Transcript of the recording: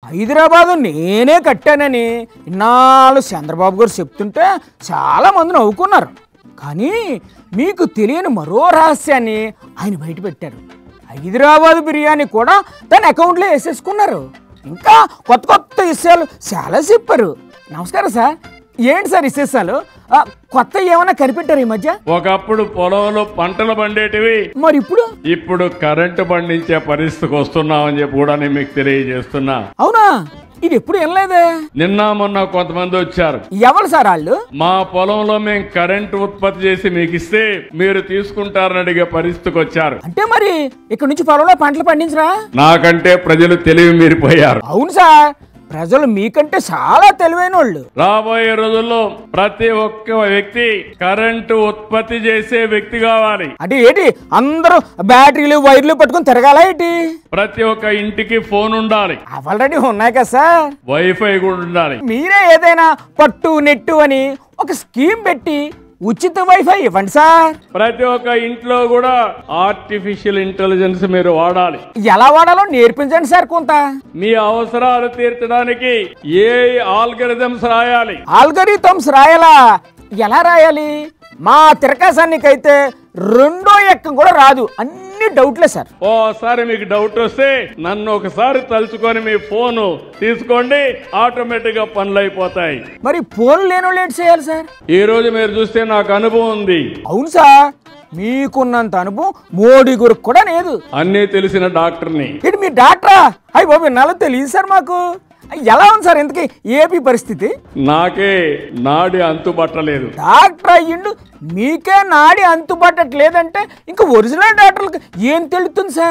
హైదరాబాదు నేనే కట్టానని ఇన్నాళ్ళు చంద్రబాబు గారు చెప్తుంటే చాలామంది నవ్వుకున్నారు. కానీ మీకు తెలియని మరో రహస్యాన్ని ఆయన బయట పెట్టారు. హైదరాబాదు బిర్యానీ కూడా తన అకౌంట్లో వేసేసుకున్నారు. ఇంకా కొత్త కొత్త విషయాలు చాలా చెప్పారు. నమస్కారం సార్. ఏంటి సార్ విశేషాలు? కొత్త ఏమైనా కనిపెట్టారు ఈ మధ్య? ఒకప్పుడు పొలంలో పంటలు పండేటివి, మరి ఇప్పుడు కరెంటు పండించే పరిస్థితికి వస్తున్నామని చెప్పి కూడా నేను మీకు తెలియజేస్తున్నా. అవునా? ఇది ఎప్పుడు వినలేదే. నిన్న మొన్న కొంతమంది వచ్చారు. ఎవరు సార్ వాళ్ళు? మా పొలంలో మేము కరెంటు ఉత్పత్తి చేసి మీకు ఇస్తే మీరు తీసుకుంటారని అడిగే పరిస్థితికి వచ్చారు. అంటే మరి ఇక్కడ నుంచి పొలంలో పంటలు పండించరా? నాకంటే ప్రజలు తెలివి మీరిపోయారు. అవును సార్, ప్రజలు మీకంటే చాలా తెలివైన వాళ్ళు. రాబోయే రోజుల్లో ప్రతి ఒక్క వ్యక్తి కరెంటు ఉత్పత్తి చేసే వ్యక్తి కావాలి. అంటే ఏంటి అందరూ బ్యాటరీలు వైర్లు పట్టుకుని తిరగాల ఏంటి? ప్రతి ఒక్క ఇంటికి ఫోన్ ఉండాలి. ఆల్రెడీ ఉన్నాయి కదా సార్. వైఫై కూడా ఉండాలి. మీరే ఏదైనా పట్టు నెట్టు అని ఒక స్కీమ్ పెట్టి ఉచిత వైఫై ఇవ్వండి సార్. ప్రతి ఒక్క ఇంట్లో కూడా ఆర్టిఫిషియల్ ఇంటెలిజెన్స్ మీరు వాడాలి. ఎలా వాడాలో నేర్పించండి సార్. కొంత మీ అవసరాలు తీర్చడానికి ఏ ఆల్గరిథమ్స్ రాయాలి. ఆల్గరిథమ్స్ రాయాలా? ఎలా రాయాలి? మా తిరకాసానికైతే రెండో ఎక్కం కూడా రాదు. అన్ని డౌట్లే సార్. ఓసారి మీకు డౌట్ వస్తే నన్ను ఒకసారి తలుచుకొని మీ ఫోను తీసుకోండి, ఆటోమేటిక్ గా పనులు అయిపోతాయి. మరి ఫోన్ లేనో లేట్ చేయాలి సార్. ఈ రోజు మీరు చూస్తే నాకు అనుభవం ఉంది. అవును సార్, మీకున్నంత అనుభవం మోడీ గురికి కూడా లేదు. అన్నీ తెలిసిన డాక్టర్ని. ఇటు మీ డాక్టరా? అయ్యి బాబు నాలో తెలియదు సార్ మాకు. ఎలా ఉంది సార్ ఇంతకీ ఏపీ పరిస్థితి? నాకే నాడి అంతుబట్టలేదు. డాక్టర్ అయ్యిండు మీకే నాడి అంతుబట్టట్లేదంటే ఇంకా ఒరిజినల్ డాక్టర్లకు ఏం తెలుస్తుంది సార్?